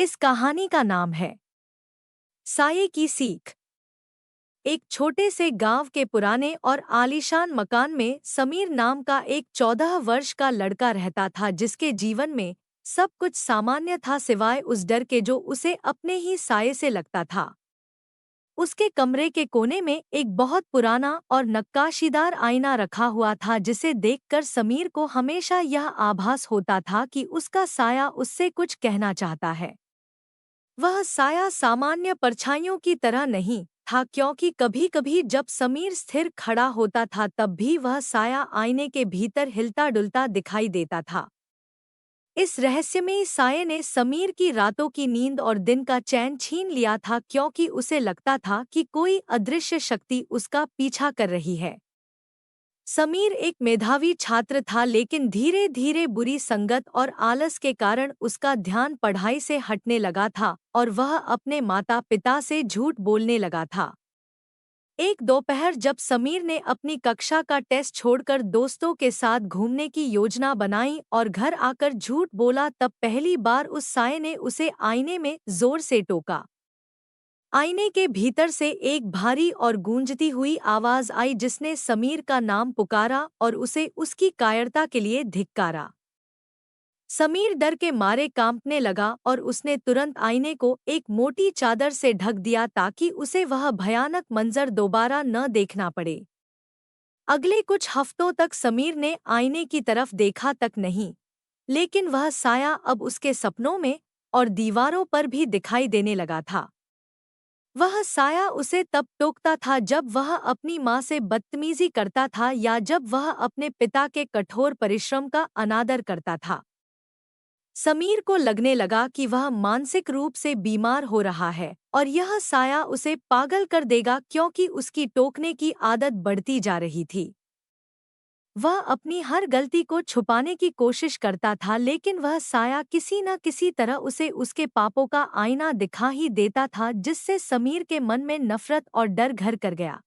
इस कहानी का नाम है साये की सीख। एक छोटे से गांव के पुराने और आलीशान मकान में समीर नाम का एक 14 वर्ष का लड़का रहता था, जिसके जीवन में सब कुछ सामान्य था सिवाय उस डर के जो उसे अपने ही साये से लगता था। उसके कमरे के कोने में एक बहुत पुराना और नक्काशीदार आईना रखा हुआ था, जिसे देखकर समीर को हमेशा यह आभास होता था कि उसका साया उससे कुछ कहना चाहता है। वह साया सामान्य परछाइयों की तरह नहीं था, क्योंकि कभी-कभी जब समीर स्थिर खड़ा होता था तब भी वह साया आईने के भीतर हिलता डुलता दिखाई देता था। इस रहस्यमयी साये ने समीर की रातों की नींद और दिन का चैन छीन लिया था, क्योंकि उसे लगता था कि कोई अदृश्य शक्ति उसका पीछा कर रही है। समीर एक मेधावी छात्र था, लेकिन धीरे धीरे बुरी संगत और आलस के कारण उसका ध्यान पढ़ाई से हटने लगा था और वह अपने माता पिता से झूठ बोलने लगा था। एक दोपहर जब समीर ने अपनी कक्षा का टेस्ट छोड़कर दोस्तों के साथ घूमने की योजना बनाई और घर आकर झूठ बोला, तब पहली बार उस साये ने उसे आईने में जोर से टोका। आईने के भीतर से एक भारी और गूंजती हुई आवाज आई, जिसने समीर का नाम पुकारा और उसे उसकी कायरता के लिए धिक्कारा। समीर डर के मारे कांपने लगा और उसने तुरंत आईने को एक मोटी चादर से ढक दिया ताकि उसे वह भयानक मंजर दोबारा न देखना पड़े। अगले कुछ हफ्तों तक समीर ने आईने की तरफ देखा तक नहीं, लेकिन वह साया अब उसके सपनों में और दीवारों पर भी दिखाई देने लगा था। वह साया उसे तब टोकता था जब वह अपनी माँ से बदतमीजी करता था या जब वह अपने पिता के कठोर परिश्रम का अनादर करता था। समीर को लगने लगा कि वह मानसिक रूप से बीमार हो रहा है और यह साया उसे पागल कर देगा, क्योंकि उसकी टोकने की आदत बढ़ती जा रही थी। वह अपनी हर गलती को छुपाने की कोशिश करता था, लेकिन वह साया किसी न किसी तरह उसे उसके पापों का आईना दिखा ही देता था, जिससे समीर के मन में नफरत और डर घर कर गया।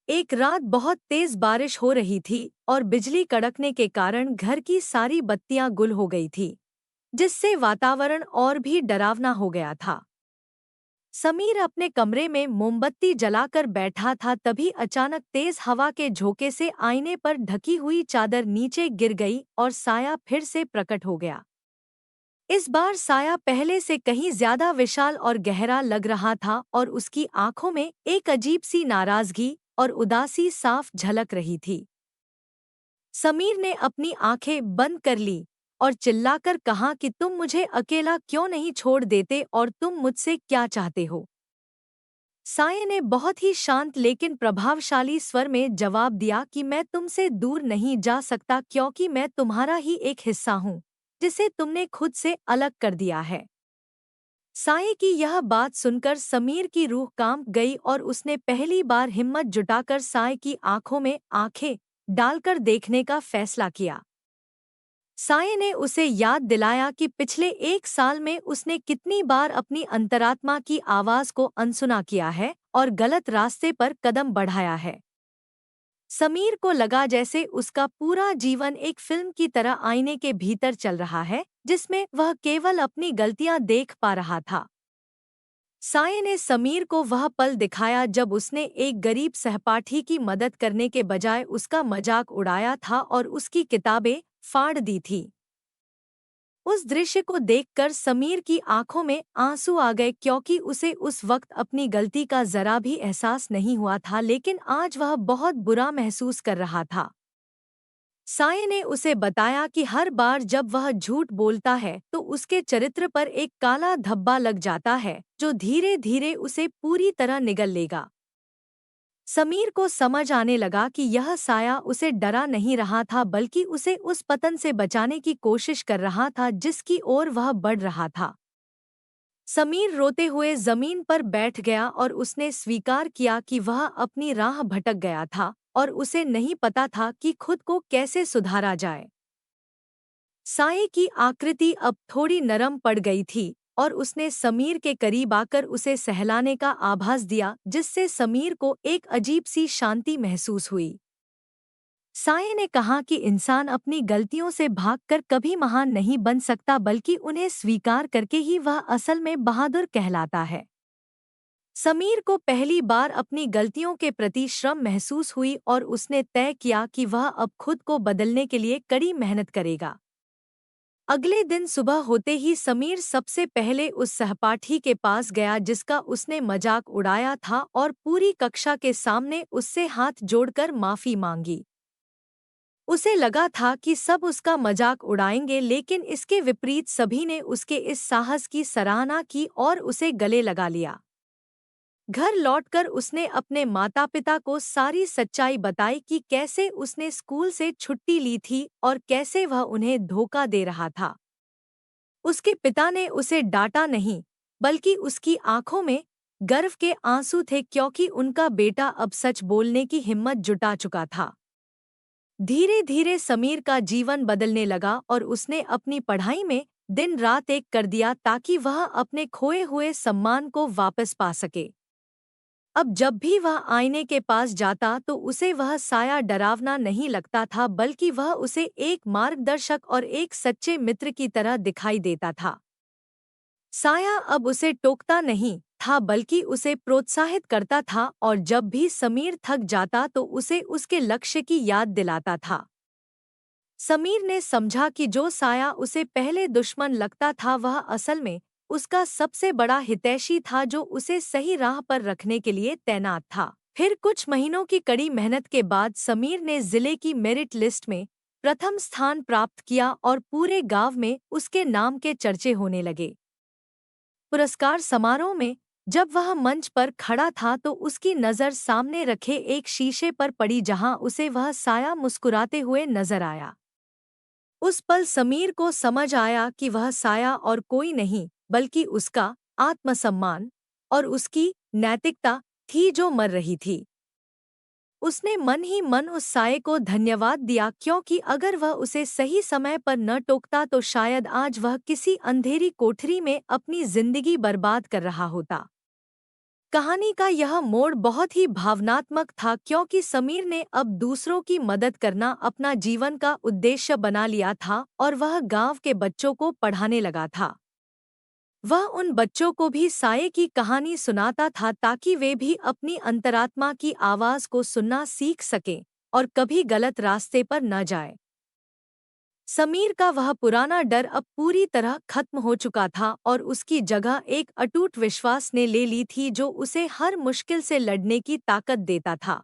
एक रात बहुत तेज बारिश हो रही थी और बिजली कड़कने के कारण घर की सारी बत्तियां गुल हो गई थी, जिससे वातावरण और भी डरावना हो गया था। समीर अपने कमरे में मोमबत्ती जलाकर बैठा था, तभी अचानक तेज हवा के झोंके से आईने पर ढकी हुई चादर नीचे गिर गई और साया फिर से प्रकट हो गया। इस बार साया पहले से कहीं ज्यादा विशाल और गहरा लग रहा था और उसकी आंखों में एक अजीब सी नाराजगी और उदासी साफ झलक रही थी। समीर ने अपनी आंखें बंद कर ली और चिल्लाकर कहा कि तुम मुझे अकेला क्यों नहीं छोड़ देते और तुम मुझसे क्या चाहते हो? साये ने बहुत ही शांत लेकिन प्रभावशाली स्वर में जवाब दिया कि मैं तुमसे दूर नहीं जा सकता, क्योंकि मैं तुम्हारा ही एक हिस्सा हूँ, जिसे तुमने खुद से अलग कर दिया है। साये की यह बात सुनकर समीर की रूह कांप गई और उसने पहली बार हिम्मत जुटाकर साये की आंखों में आंखें डालकर देखने का फैसला किया। साये ने उसे याद दिलाया कि पिछले 1 साल में उसने कितनी बार अपनी अंतरात्मा की आवाज को अनसुना किया है और गलत रास्ते पर कदम बढ़ाया है। समीर को लगा जैसे उसका पूरा जीवन एक फिल्म की तरह आईने के भीतर चल रहा है, जिसमें वह केवल अपनी गलतियां देख पा रहा था। साये ने समीर को वह पल दिखाया जब उसने एक गरीब सहपाठी की मदद करने के बजाय उसका मजाक उड़ाया था और उसकी किताबें फाड़ दी थी। उस दृश्य को देखकर समीर की आंखों में आंसू आ गए, क्योंकि उसे उस वक्त अपनी गलती का जरा भी एहसास नहीं हुआ था, लेकिन आज वह बहुत बुरा महसूस कर रहा था। साये ने उसे बताया कि हर बार जब वह झूठ बोलता है तो उसके चरित्र पर एक काला धब्बा लग जाता है, जो धीरे धीरे उसे पूरी तरह निगल लेगा। समीर को समझ आने लगा कि यह साया उसे डरा नहीं रहा था, बल्कि उसे उस पतन से बचाने की कोशिश कर रहा था जिसकी ओर वह बढ़ रहा था। समीर रोते हुए जमीन पर बैठ गया और उसने स्वीकार किया कि वह अपनी राह भटक गया था और उसे नहीं पता था कि खुद को कैसे सुधारा जाए। साये की आकृति अब थोड़ी नरम पड़ गई थी और उसने समीर के करीब आकर उसे सहलाने का आभास दिया, जिससे समीर को एक अजीब सी शांति महसूस हुई। साये ने कहा कि इंसान अपनी गलतियों से भागकर कभी महान नहीं बन सकता, बल्कि उन्हें स्वीकार करके ही वह असल में बहादुर कहलाता है। समीर को पहली बार अपनी गलतियों के प्रति शर्म महसूस हुई और उसने तय किया कि वह अब खुद को बदलने के लिए कड़ी मेहनत करेगा। अगले दिन सुबह होते ही समीर सबसे पहले उस सहपाठी के पास गया जिसका उसने मजाक उड़ाया था और पूरी कक्षा के सामने उससे हाथ जोड़कर माफी मांगी। उसे लगा था कि सब उसका मजाक उड़ाएंगे, लेकिन इसके विपरीत सभी ने उसके इस साहस की सराहना की और उसे गले लगा लिया। घर लौटकर उसने अपने माता-पिता को सारी सच्चाई बताई कि कैसे उसने स्कूल से छुट्टी ली थी और कैसे वह उन्हें धोखा दे रहा था। उसके पिता ने उसे डांटा नहीं, बल्कि उसकी आंखों में गर्व के आंसू थे, क्योंकि उनका बेटा अब सच बोलने की हिम्मत जुटा चुका था। धीरे-धीरे समीर का जीवन बदलने लगा और उसने अपनी पढ़ाई में दिन रात एक कर दिया ताकि वह अपने खोए हुए सम्मान को वापस पा सके। अब जब भी वह आईने के पास जाता तो उसे वह साया डरावना नहीं लगता था, बल्कि वह उसे एक मार्गदर्शक और एक सच्चे मित्र की तरह दिखाई देता था। साया अब उसे टोकता नहीं था, बल्कि उसे प्रोत्साहित करता था और जब भी समीर थक जाता तो उसे उसके लक्ष्य की याद दिलाता था। समीर ने समझा कि जो साया उसे पहले दुश्मन लगता था वह असल में उसका सबसे बड़ा हितैषी था, जो उसे सही राह पर रखने के लिए तैनात था। फिर कुछ महीनों की कड़ी मेहनत के बाद समीर ने जिले की मेरिट लिस्ट में प्रथम स्थान प्राप्त किया और पूरे गांव में उसके नाम के चर्चे होने लगे। पुरस्कार समारोह में जब वह मंच पर खड़ा था तो उसकी नज़र सामने रखे एक शीशे पर पड़ी, जहां उसे वह साया मुस्कुराते हुए नजर आया। उस पल समीर को समझ आया कि वह साया और कोई नहीं, बल्कि उसका आत्मसम्मान और उसकी नैतिकता थी जो मर रही थी। उसने मन ही मन उस साये को धन्यवाद दिया, क्योंकि अगर वह उसे सही समय पर न टोकता तो शायद आज वह किसी अंधेरी कोठरी में अपनी जिंदगी बर्बाद कर रहा होता। कहानी का यह मोड़ बहुत ही भावनात्मक था, क्योंकि समीर ने अब दूसरों की मदद करना अपना जीवन का उद्देश्य बना लिया था और वह गांव के बच्चों को पढ़ाने लगा था। वह उन बच्चों को भी साये की कहानी सुनाता था ताकि वे भी अपनी अंतरात्मा की आवाज को सुनना सीख सकें और कभी गलत रास्ते पर न जाए। समीर का वह पुराना डर अब पूरी तरह खत्म हो चुका था और उसकी जगह एक अटूट विश्वास ने ले ली थी, जो उसे हर मुश्किल से लड़ने की ताकत देता था।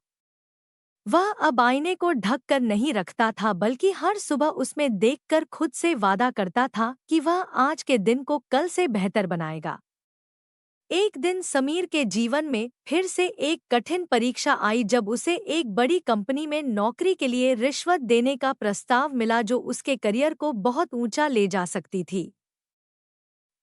वह अब आईने को ढक कर नहीं रखता था, बल्कि हर सुबह उसमें देखकर खुद से वादा करता था कि वह आज के दिन को कल से बेहतर बनाएगा। एक दिन समीर के जीवन में फिर से एक कठिन परीक्षा आई, जब उसे एक बड़ी कंपनी में नौकरी के लिए रिश्वत देने का प्रस्ताव मिला, जो उसके करियर को बहुत ऊंचा ले जा सकती थी।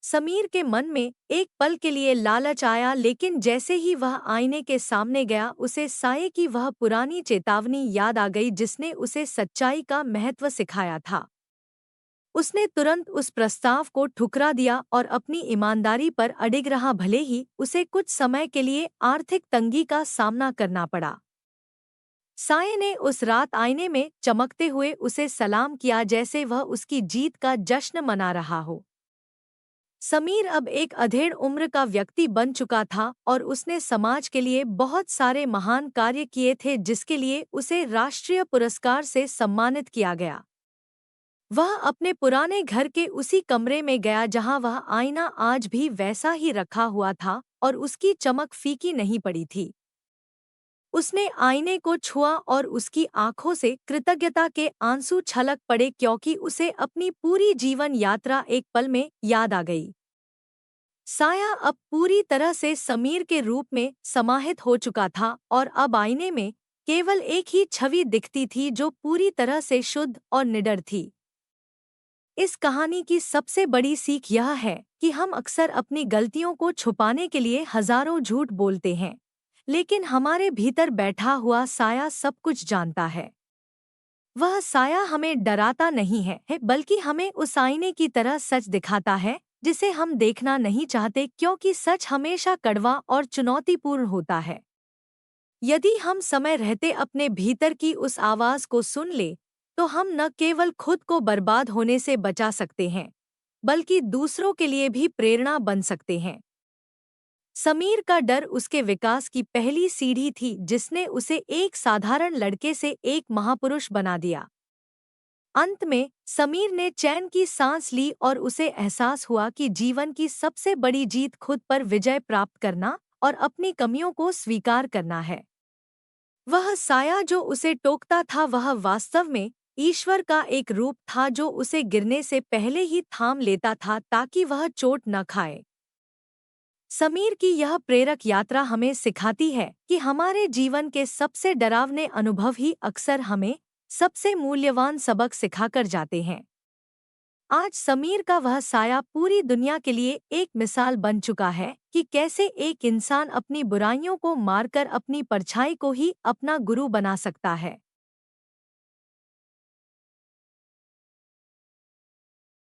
समीर के मन में एक पल के लिए लालच आया, लेकिन जैसे ही वह आईने के सामने गया उसे साये की वह पुरानी चेतावनी याद आ गई जिसने उसे सच्चाई का महत्व सिखाया था। उसने तुरंत उस प्रस्ताव को ठुकरा दिया और अपनी ईमानदारी पर अडिग रहा, भले ही उसे कुछ समय के लिए आर्थिक तंगी का सामना करना पड़ा। साये ने उस रात आईने में चमकते हुए उसे सलाम किया, जैसे वह उसकी जीत का जश्न मना रहा हो। समीर अब एक अधेड़ उम्र का व्यक्ति बन चुका था और उसने समाज के लिए बहुत सारे महान कार्य किए थे, जिसके लिए उसे राष्ट्रीय पुरस्कार से सम्मानित किया गया। वह अपने पुराने घर के उसी कमरे में गया जहां वह आईना आज भी वैसा ही रखा हुआ था और उसकी चमक फीकी नहीं पड़ी थी। उसने आईने को छुआ और उसकी आंखों से कृतज्ञता के आंसू छलक पड़े, क्योंकि उसे अपनी पूरी जीवन यात्रा एक पल में याद आ गई। साया अब पूरी तरह से समीर के रूप में समाहित हो चुका था और अब आईने में केवल एक ही छवि दिखती थी, जो पूरी तरह से शुद्ध और निडर थी। इस कहानी की सबसे बड़ी सीख यह है कि हम अक्सर अपनी गलतियों को छुपाने के लिए हजारों झूठ बोलते हैं, लेकिन हमारे भीतर बैठा हुआ साया सब कुछ जानता है। वह साया हमें डराता नहीं है, बल्कि हमें उस आईने की तरह सच दिखाता है जिसे हम देखना नहीं चाहते, क्योंकि सच हमेशा कड़वा और चुनौतीपूर्ण होता है। यदि हम समय रहते अपने भीतर की उस आवाज को सुन ले, तो हम न केवल खुद को बर्बाद होने से बचा सकते हैं, बल्कि दूसरों के लिए भी प्रेरणा बन सकते हैं। समीर का डर उसके विकास की पहली सीढ़ी थी, जिसने उसे एक साधारण लड़के से एक महापुरुष बना दिया। अंत में समीर ने चैन की सांस ली और उसे एहसास हुआ कि जीवन की सबसे बड़ी जीत खुद पर विजय प्राप्त करना और अपनी कमियों को स्वीकार करना है। वह साया जो उसे टोकता था, वह वास्तव में ईश्वर का एक रूप था जो उसे गिरने से पहले ही थाम लेता था ताकि वह चोट न खाए। समीर की यह प्रेरक यात्रा हमें सिखाती है कि हमारे जीवन के सबसे डरावने अनुभव ही अक्सर हमें सबसे मूल्यवान सबक सिखाकर जाते हैं। आज समीर का वह साया पूरी दुनिया के लिए एक मिसाल बन चुका है कि कैसे एक इंसान अपनी बुराइयों को मारकर अपनी परछाई को ही अपना गुरु बना सकता है।